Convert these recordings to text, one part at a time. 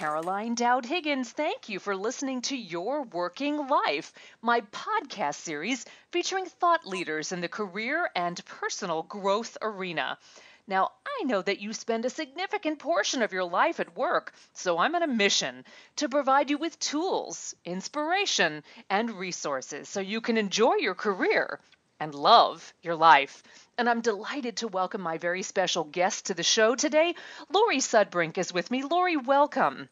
Caroline Dowd-Higgins. Thank you for listening to Your Working Life, my podcast series featuring thought leaders in the career and personal growth arena. Now, I know that you spend a significant portion of your life at work, so I'm on a mission to provide you with tools, inspiration, and resources so you can enjoy your career and love your life. And I'm delighted to welcome my very special guest to the show today. Laurie Sudbrink is with me. Laurie, welcome.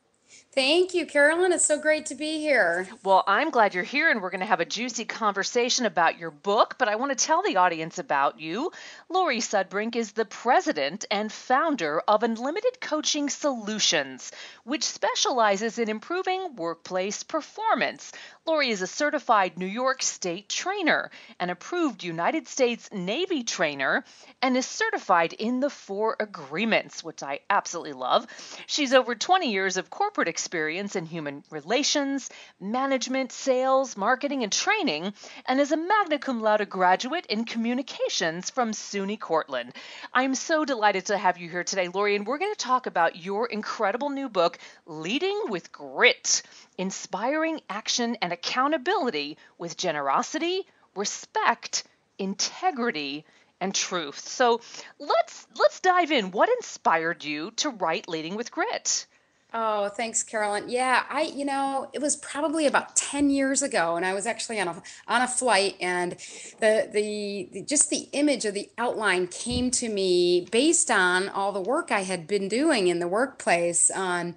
Thank you, Carolyn. It's so great to be here. Well, I'm glad you're here, and we're going to have a juicy conversation about your book, but I want to tell the audience about you. Laurie Sudbrink is the president and founder of Unlimited Coaching Solutions, which specializes in improving workplace performance. Laurie is a certified New York State trainer, an approved United States Navy trainer, and is certified in the 4 agreements, which I absolutely love. She's over 20 years of corporate experience in human relations, management, sales, marketing, and training, and is a magna cum laude graduate in communications from SUNY Cortland. I'm so delighted to have you here today, Laurie, and we're going to talk about your incredible new book, Leading with Grit, Inspiring Action and Accountability with Generosity, Respect, Integrity, and Truth. So let's dive in. What inspired you to write Leading with Grit? Oh, thanks, Carolyn. Yeah, it was probably about 10 years ago, and I was actually on a flight, and the just the image of the outline came to me based on all the work I had been doing in the workplace, and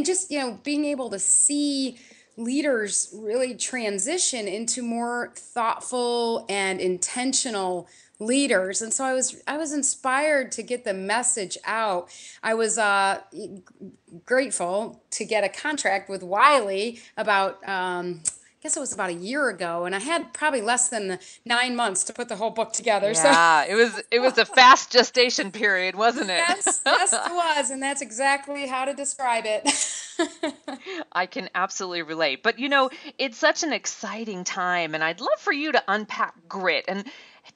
just being able to see leaders really transition into more thoughtful and intentional leaders. And so I was inspired to get the message out. I was grateful to get a contract with Wiley about I guess it was about a year ago, and I had probably less than 9 months to put the whole book together. Yeah, it was a fast gestation period, wasn't it? Yes, it was, and that's exactly how to describe it. I can absolutely relate. But it's such an exciting time, and I'd love for you to unpack grit and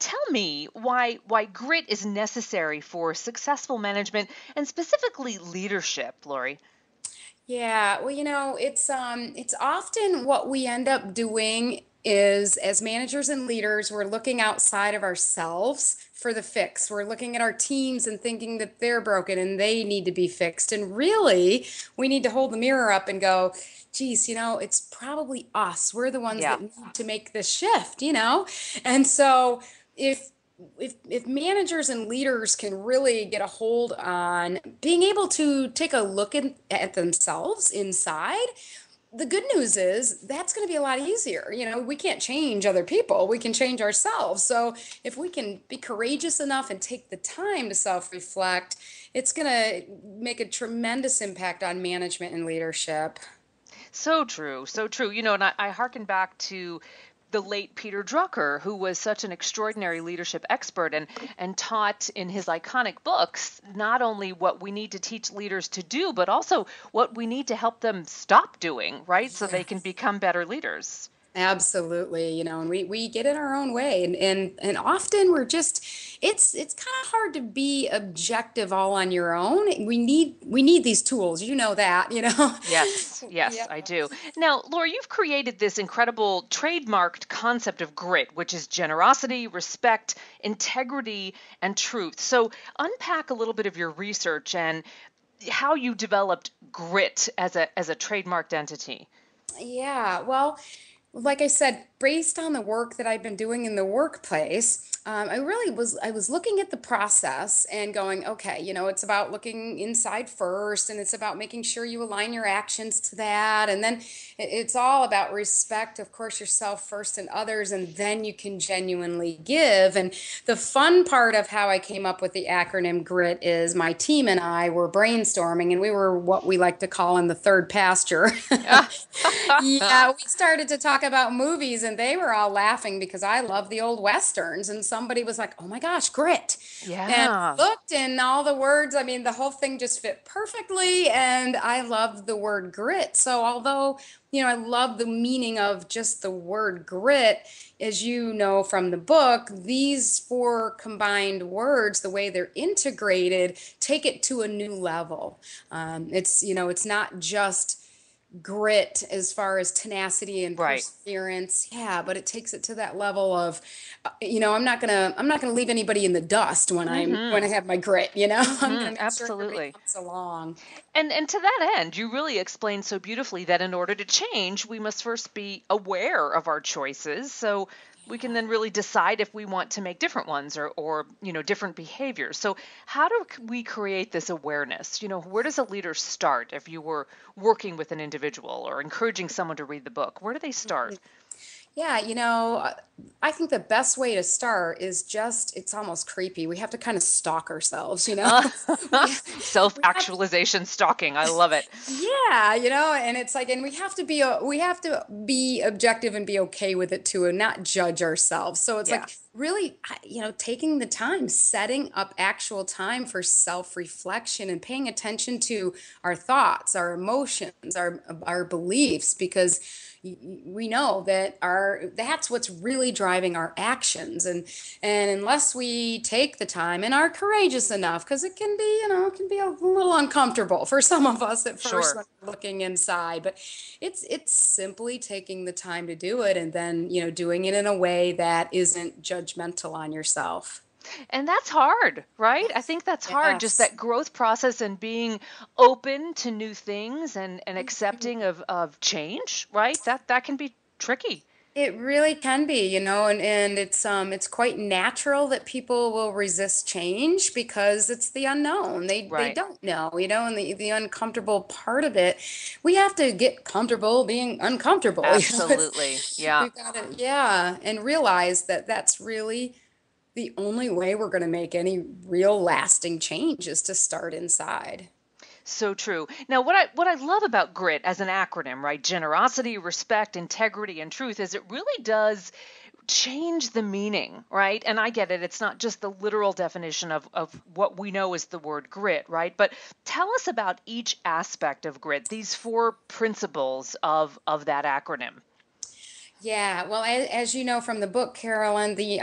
tell me why grit is necessary for successful management and specifically leadership, Laurie. Yeah, well, it's often what we end up doing is as managers and leaders, we're looking outside of ourselves for the fix. We're looking at our teams and thinking that they're broken and they need to be fixed. And really, we need to hold the mirror up and go, geez, it's probably us. We're the ones Yeah. that need to make this shift. And so if if managers and leaders can really get a hold on being able to take a look at themselves inside, the good news is that's going to be a lot easier. We can't change other people, we can change ourselves. So if we can be courageous enough and take the time to self-reflect, it's going to make a tremendous impact on management and leadership. So true, so true. And I hearken back to the late Peter Drucker, who was such an extraordinary leadership expert and taught in his iconic books not only what we need to teach leaders to do, but also what we need to help them stop doing, right? So they can become better leaders. Absolutely, and we get in our own way, and often we're just it's kind of hard to be objective all on your own. We need these tools, that. Yes, yes, Yeah. I do. Now, Laura, you've created this incredible trademarked concept of grit, which is generosity, respect, integrity, and truth. So unpack a little bit of your research and how you developed grit as a trademarked entity. Yeah, well, like I said, based on the work that I've been doing in the workplace, I was looking at the process and going, okay, it's about looking inside first, and it's about making sure you align your actions to that, and then it's all about respect, of course, yourself first and others, and then you can genuinely give. And the fun part of how I came up with the acronym GRIT is my team and I were brainstorming, and we were what we like to call in the third pasture. Yeah, we started to talk about movies, and they were all laughing because I love the old westerns. And so somebody was like, oh my gosh, grit. And Yeah. looked and all the words, I mean, the whole thing just fit perfectly. And I love the word grit. So although, I love the meaning of just the word grit, as you know from the book, these four combined words, the way they're integrated, take it to a new level. It's not just grit as far as tenacity and Right. perseverance, yeah, but it takes it to that level of I'm not gonna leave anybody in the dust when I Mm-hmm. have my grit. I'm Mm-hmm. gonna make sure everybody Absolutely. comes along. And to that end, you really explained so beautifully that in order to change, we must first be aware of our choices, so we can then really decide if we want to make different ones or different behaviors. So how do we create this awareness? Where does a leader start if you were working with an individual or encouraging someone to read the book? Where do they start? Yeah, I think the best way to start is it's almost creepy. We have to kind of stalk ourselves. Uh, We we have to, Self-actualization stalking. I love it. yeah, and it's like, and we have to be objective and be okay with it too, and not judge ourselves. So it's Yeah, like really, taking the time, setting up actual time for self-reflection and paying attention to our thoughts, our emotions, our beliefs, because we know that that's what's really driving our actions. And unless we take the time and are courageous enough, because it can be a little uncomfortable for some of us at first sure. when we're looking inside, but it's simply taking the time to do it, and then doing it in a way that isn't judgmental on yourself. And that's hard, right? I think that's hard, just Yes. that growth process and being open to new things and accepting of change, right? That can be tricky. It really can be, and it's quite natural that people will resist change because it's the unknown. They Right. don't know, and the uncomfortable part of it, we have to get comfortable being uncomfortable. Absolutely. Yeah. We've got to, yeah, and realize that that's really the only way we're going to make any real lasting change is to start inside. So true. Now, what I love about grit as an acronym, right? Generosity, respect, integrity, and truth is it really does change the meaning, right? And I get it. It's not just the literal definition of what we know as the word grit, right? But tell us about each aspect of grit, these four principles of that acronym. Yeah, well, as you know from the book, Carolyn, the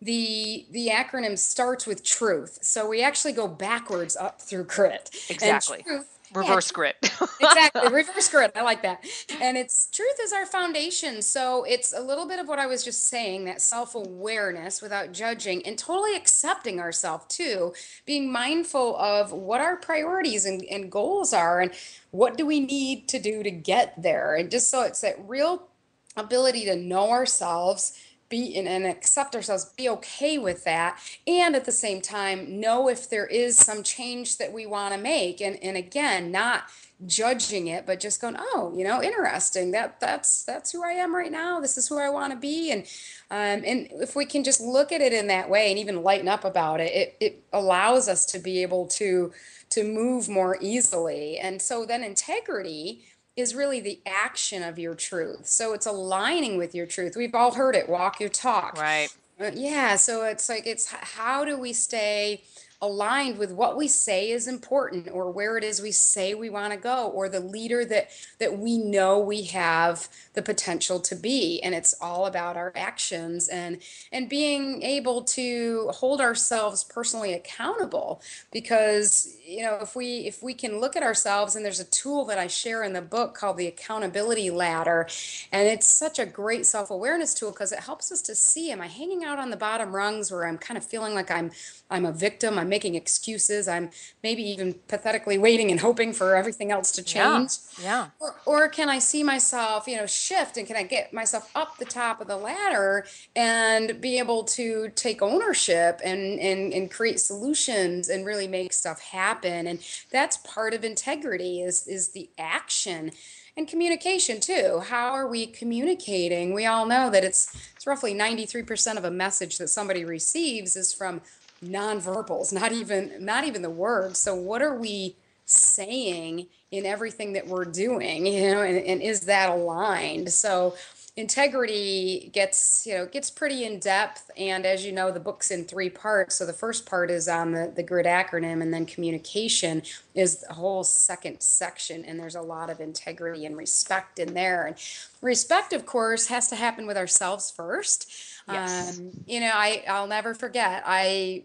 acronym starts with truth. So we actually go backwards up through grit. And Exactly. truth, yeah, Reverse grit. exactly. Reverse grit. I like that. And it's truth is our foundation. So it's a little bit of what I was just saying, that self-awareness without judging and totally accepting ourselves too, being mindful of what our priorities and goals are and what do we need to do to get there. And just so it's that real ability to know ourselves, be and accept ourselves, be okay with that, and at the same time know if there is some change that we want to make, and again, not judging it, but just going, oh, interesting, that's who I am right now, this is who I want to be. And if we can just look at it in that way and even lighten up about it, it allows us to be able to move more easily. And so then integrity is really the action of your truth. So it's aligning with your truth. We've all heard it, walk your talk. Right. Yeah, so it's like how do we stay aligned with what we say is important, or where it is we say we want to go, or the leader that we know we have the potential to be. And it's all about our actions and being able to hold ourselves personally accountable, because if we can look at ourselves, and there's a tool that I share in the book called the accountability ladder, and it's such a great self-awareness tool because it helps us to see, am I hanging out on the bottom rungs where I'm kind of feeling like I'm a victim, I'm making excuses, I'm maybe even pathetically waiting and hoping for everything else to Yeah. change? Yeah. Or can I see myself, shift, and can I get myself up the top of the ladder and be able to take ownership and create solutions and really make stuff happen? And that's part of integrity is the action and communication too. How are we communicating? We all know that it's roughly 93% of a message that somebody receives is from nonverbals, not even the words. So what are we saying in everything that we're doing, and is that aligned? So integrity gets pretty in depth. And as you know, the book's in three parts. So the first part is on the GRID acronym, and then communication is the whole second section. And there's a lot of integrity and respect in there. And respect, of course, has to happen with ourselves first. Yes. I'll never forget. I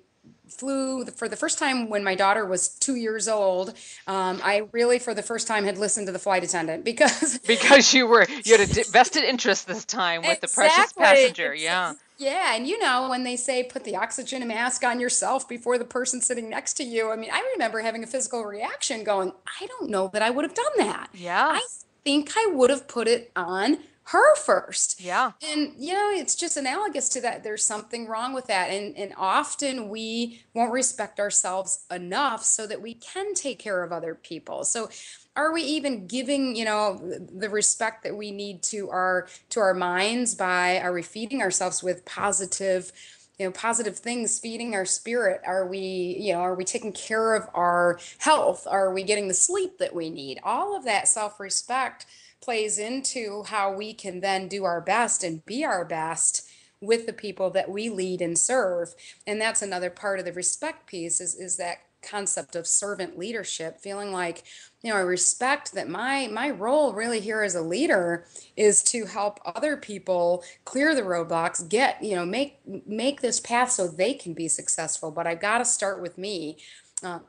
flew for the first time when my daughter was 2 years old. I really, for the first time, had listened to the flight attendant because Because you had a vested interest this time with the precious exactly. passenger. Yeah. Yeah, and when they say put the oxygen mask on yourself before the person sitting next to you, I mean, I remember having a physical reaction going, I don't know that I would have done that. Yeah. I think I would have put it on her first. Yeah. And it's just analogous to that. There's something wrong with that. And often we won't respect ourselves enough so that we can take care of other people. So are we even giving the respect that we need to our minds? By Are we feeding ourselves with positive things, feeding our spirit? Are we taking care of our health? Are we getting the sleep that we need? All of that self-respect plays into how we can then do our best and be our best with the people that we lead and serve. And that's another part of the respect piece, is that concept of servant leadership, feeling like, I respect that my role really here as a leader is to help other people clear the roadblocks, make this path so they can be successful. But I've got to start with me.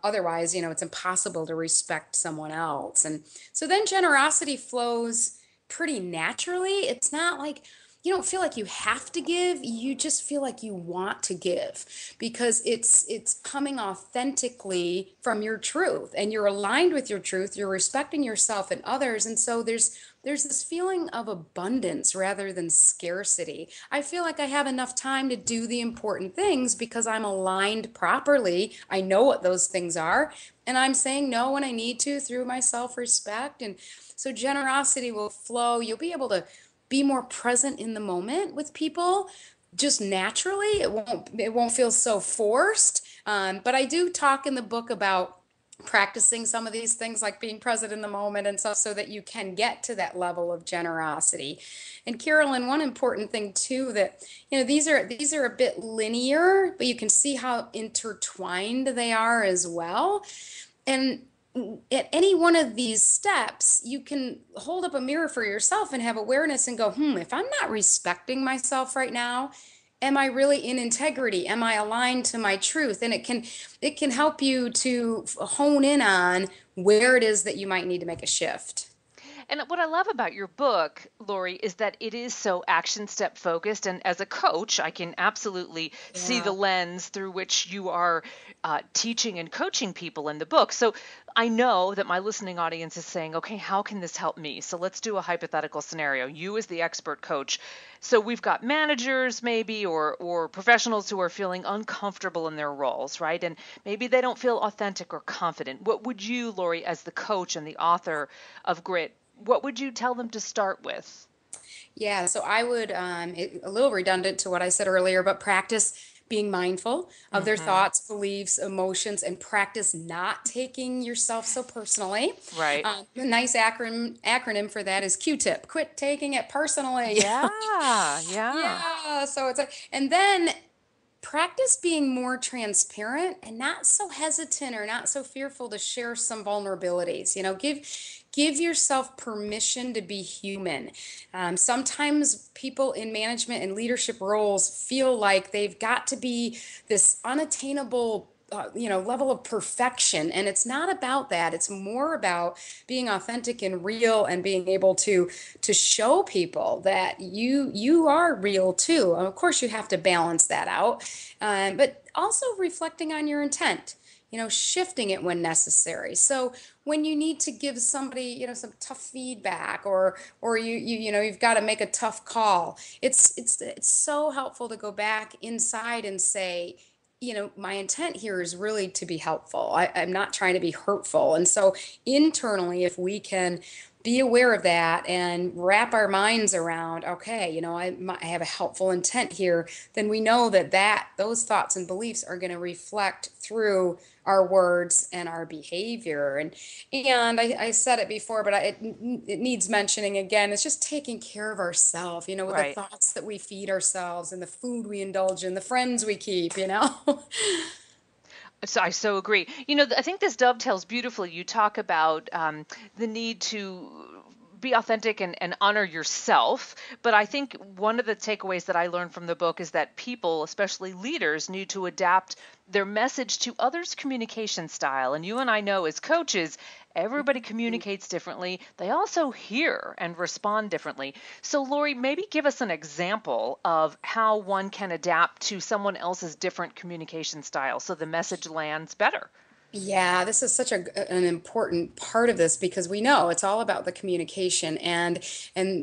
Otherwise, it's impossible to respect someone else. And so then generosity flows pretty naturally. It's not like you don't feel like you have to give, you just feel like you want to give, because it's coming authentically from your truth, and you're aligned with your truth, you're respecting yourself and others. And so there's this feeling of abundance rather than scarcity. I feel like I have enough time to do the important things because I'm aligned properly. I know what those things are, and I'm saying no when I need to through my self-respect. And so generosity will flow. You'll be able to be more present in the moment with people just naturally. It won't feel so forced. But I do talk in the book about practicing some of these things, like being present in the moment and stuff, so that you can get to that level of generosity. And Carolyn, one important thing too, that these are a bit linear, but you can see how intertwined they are as well. And at any one of these steps, you can hold up a mirror for yourself and have awareness and go, if I'm not respecting myself right now, am I really in integrity? Am I aligned to my truth? And it can help you to hone in on where it is that you might need to make a shift. And what I love about your book, Laurie, is that it is so action step focused. And as a coach, I can absolutely see the Yeah. lens through which you are teaching and coaching people in the book. So I know that my listening audience is saying, okay, how can this help me? So let's do a hypothetical scenario. You as the expert coach. So we've got managers maybe, or professionals who are feeling uncomfortable in their roles, right? And maybe they don't feel authentic or confident. What would you, Laurie, as the coach and the author of Grit, what would you tell them to start with? Yeah, so I would, a little redundant to what I said earlier, but practice being mindful of their Hmm. thoughts, beliefs, emotions, and practice not taking yourself so personally. Right. A nice acronym for that is Q-tip. Quit taking it personally. Yeah. Yeah. Yeah, so and then practice being more transparent and not so hesitant or not so fearful to share some vulnerabilities. Give yourself permission to be human. Sometimes people in management and leadership roles feel like they've got to be this unattainable level of perfection, and it's not about that. It's more about being authentic and real, and being able to show people that you are real too. Of course, you have to balance that out, but also reflecting on your intent, shifting it when necessary. So when you need to give somebody, some tough feedback, or you've got to make a tough call, it's so helpful to go back inside and say, my intent here is really to be helpful. I'm not trying to be hurtful. And so internally, if we can be aware of that and wrap our minds around, okay, I have a helpful intent here, then we know that those thoughts and beliefs are going to reflect through our words and our behavior. And I said it before, but it needs mentioning again. It's just taking care of ourselves, with the Right. thoughts that we feed ourselves and the food we indulge in, the friends we keep. So I so agree. I think this dovetails beautifully. You talk about the need to be authentic and honor yourself. But I think one of the takeaways that I learned from the book is that people, especially leaders, need to adapt their message to others' communication style. And you and I know as coaches, everybody communicates differently. They also hear and respond differently. So, Laurie, maybe give us an example of how one can adapt to someone else's different communication style so the message lands better. Yeah, this is such an important part of this because we know it's all about the communication and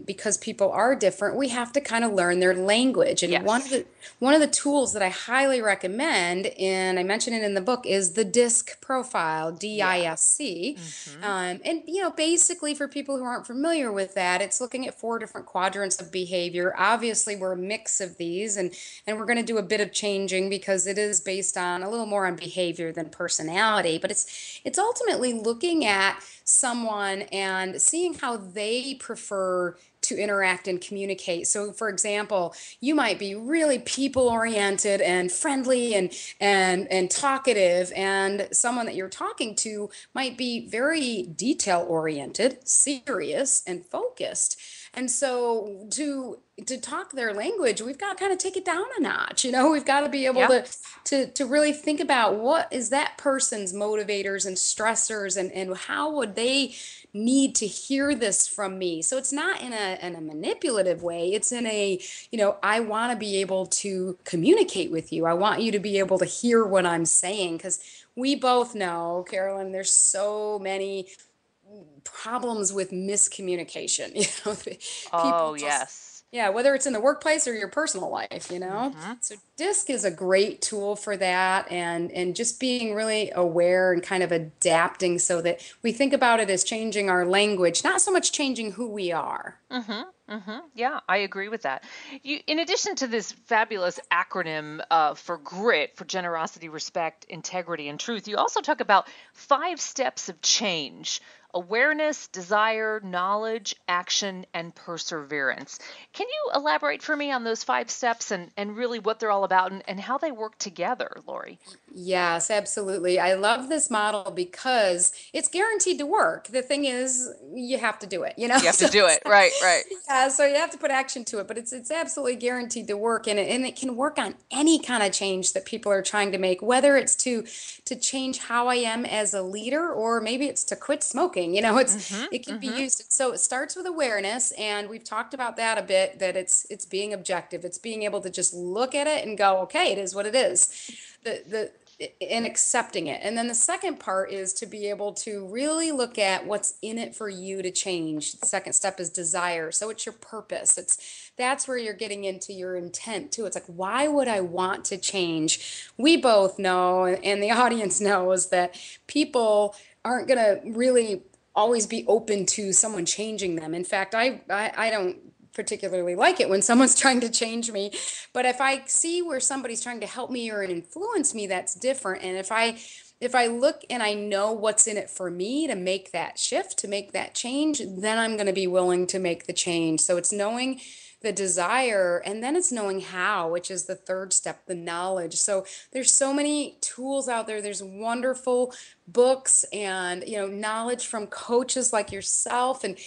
because people are different, we have to kind of learn their language. And Yes. one of the tools that I highly recommend, and I mention it in the book, is the DISC profile, Yeah. DISC. Hmm. And basically for people who aren't familiar with that, it's looking at four different quadrants of behavior. Obviously, we're a mix of these, and we're going to do a bit of changing because it is based on a little more on behavior than personality, but it's ultimately looking at someone and seeing how they prefer to interact and communicate. So for example, you might be really people oriented and friendly and talkative, and someone that you're talking to might be very detail oriented, serious and focused. And so to talk their language, we've got to kind of take it down a notch. We've got to be able Yeah. to really think about what is that person's motivators and stressors, and how would they need to hear this from me. So it's not in a manipulative way. It's in a, I want to be able to communicate with you. I want you to be able to hear what I'm saying, because we both know, Carolyn, there's so many problems with miscommunication. People Oh, just, yes. yeah, whether it's in the workplace or your personal life. Hmm. So DISC is a great tool for that, and just being really aware and kind of adapting so that we think about it as changing our language, not so much changing who we are. Yeah, I agree with that. In addition to this fabulous acronym for GRIT, for generosity, respect, integrity, and truth, you also talk about 5 steps of change: awareness, desire, knowledge, action, and perseverance. Can you elaborate for me on those 5 steps and really what they're all about and how they work together, Laurie? Yes, absolutely. I love this model because it's guaranteed to work. The thing is, you have to do it. You have to So do it. Right, right. yeah, so you have to put action to it, but it's absolutely guaranteed to work, and it can work on any kind of change that people are trying to make, whether it's to change how I am as a leader, or maybe it's to quit smoking. Hmm. It can be Hmm. used. So it starts with awareness, and we've talked about that a bit, that it's being objective. It's being able to just look at it and go, okay, it is what it is. The and accepting it. And then the second part is to be able to really look at what's in it for you to change. The second step is desire. So it's your purpose. That's where you're getting into your intent too. It's like, why would I want to change? We both know, and the audience knows, that people aren't going to really always be open to someone changing them. In fact, I don't particularly like it when someone's trying to change me. But if I see where somebody's trying to help me or influence me, that's different. And if I look and I know what's in it for me to make that shift, to make that change, then I'm going to be willing to make the change. So it's knowing the desire, and then it's knowing how, which is the third step, the knowledge. So there's so many tools out there. There's wonderful books and knowledge from coaches like yourself, and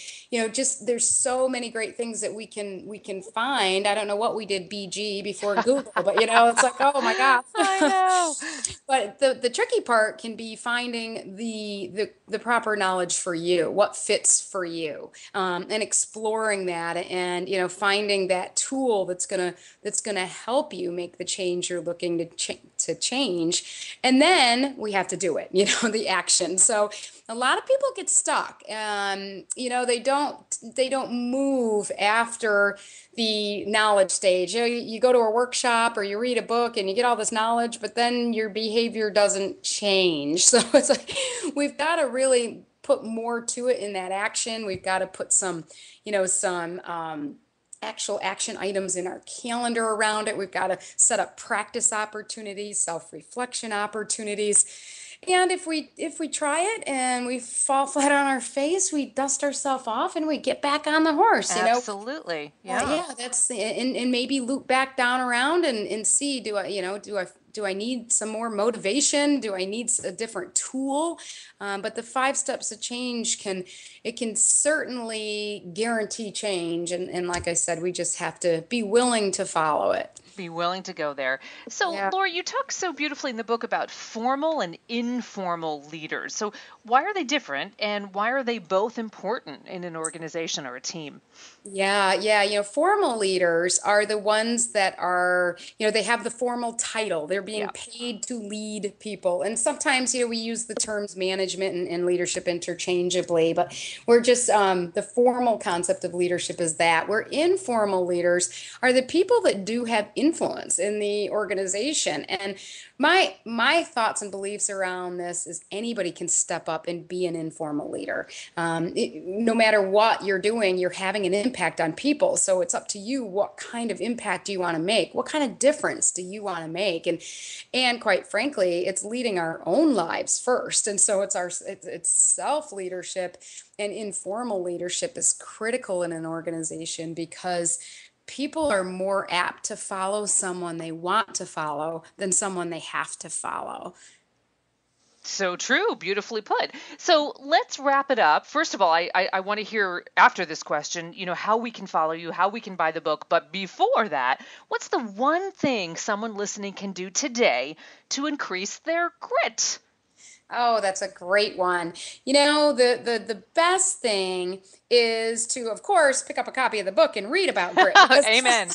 just there's so many great things that we can find. I don't know what we did BG before Google, but it's like, oh my gosh. I know. But the tricky part can be finding the proper knowledge for you, what fits for you, and exploring that, and finding that tool that's gonna help you make the change you're looking to change. And then we have to do it, the action. So a lot of people get stuck. They don't move after the knowledge stage. You go to a workshop or you read a book and you get all this knowledge, but then your behavior doesn't change. So it's like we've got to really put more to it in that action. We've got to put some, some actual action items in our calendar around it. We've got to set up practice opportunities, self-reflection opportunities. And if we try it and we fall flat on our face, we dust ourselves off and we get back on the horse. Absolutely. Yeah. Yeah, that's and maybe loop back down around and see, do I need some more motivation? Do I need a different tool? But the 5 steps of change can certainly guarantee change. And like I said, we just have to be willing to follow it. Be willing to go there. So, Yeah. Laura, you talk so beautifully in the book about formal and informal leaders. So, why are they different and why are they both important in an organization or a team? Yeah, yeah. Formal leaders are the ones that are, they have the formal title. They're being Yeah. paid to lead people. And sometimes, we use the terms management and leadership interchangeably, but we're just, the formal concept of leadership is that. Where informal leaders are the people that do have influence in the organization. And my thoughts and beliefs around this is anybody can step up and be an informal leader. No matter what you're doing, you're having an impact on people. So it's up to you. What kind of impact do you want to make? What kind of difference do you want to make? And quite frankly, it's leading our own lives first. And so it's self leadership, and informal leadership is critical in an organization because people are more apt to follow someone they want to follow than someone they have to follow. So true, beautifully put. So let's wrap it up. First of all, I want to hear after this question, how we can follow you, how we can buy the book. But before that, what's the one thing someone listening can do today to increase their grit? Oh, that's a great one. The best thing is to, of course, pick up a copy of the book and read about grit because Amen.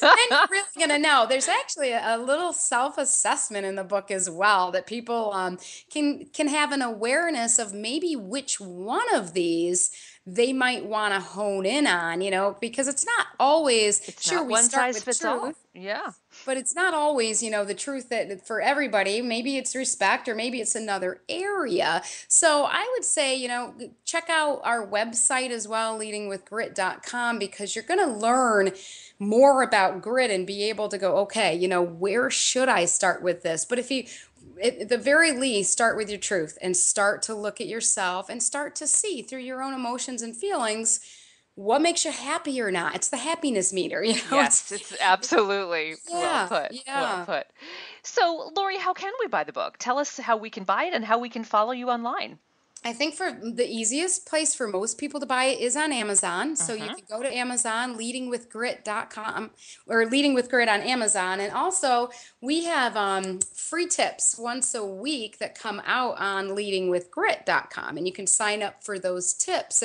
then you're really going to know. There's actually a little self-assessment in the book as well that people can have an awareness of maybe which one of these they might want to hone in on, because it's not always, It's sure, not we one start size with fits all. truth. Yeah. But it's not always, the truth that for everybody, maybe it's respect or maybe it's another area. So I would say, check out our website as well, leadingwithgrit.com, because you're going to learn more about grit and be able to go, okay, where should I start with this? But if you, at the very least, start with your truth and start to look at yourself and start to see through your own emotions and feelings what makes you happy or not. It's the happiness meter, Yes, it's absolutely well Yeah, put. Well yeah. put. So, Lori, how can we buy the book? Tell us how we can buy it and how we can follow you online. I think for the easiest place for most people to buy it is on Amazon. So you Hmm. can go to Amazon, leadingwithgrit.com or Leading with Grit on Amazon. And also, we have free tips once a week that come out on leadingwithgrit.com. And you can sign up for those tips.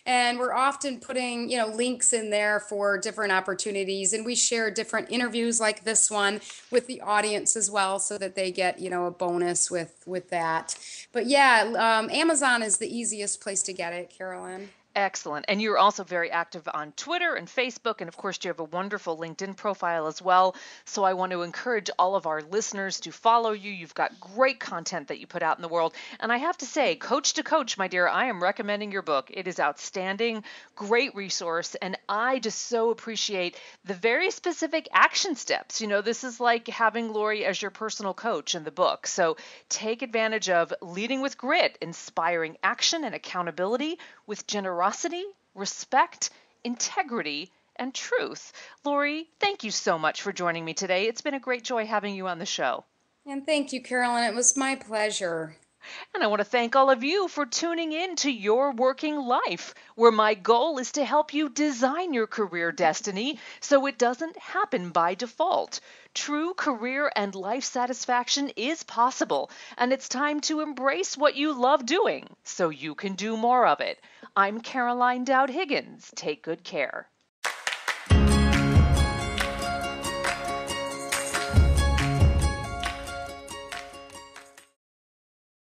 And we're often putting, links in there for different opportunities. And we share different interviews like this one with the audience as well so that they get, a bonus with that. But yeah, Amazon is the easiest place to get it, Carolyn. Excellent. And you're also very active on Twitter and Facebook. And of course, you have a wonderful LinkedIn profile as well. So I want to encourage all of our listeners to follow you. You've got great content that you put out in the world. And I have to say, coach to coach, my dear, I am recommending your book. It is outstanding, great resource. And I just so appreciate the very specific action steps. This is like having Lori as your personal coach in the book. So take advantage of Leading with Grit, inspiring action and accountability with generosity, respect, integrity, and truth. Lori, thank you so much for joining me today. It's been a great joy having you on the show. And thank you, Carolyn. It was my pleasure. And I want to thank all of you for tuning in to Your Working Life, where my goal is to help you design your career destiny so it doesn't happen by default. True career and life satisfaction is possible, and it's time to embrace what you love doing so you can do more of it. I'm Caroline Dowd-Higgins. Take good care.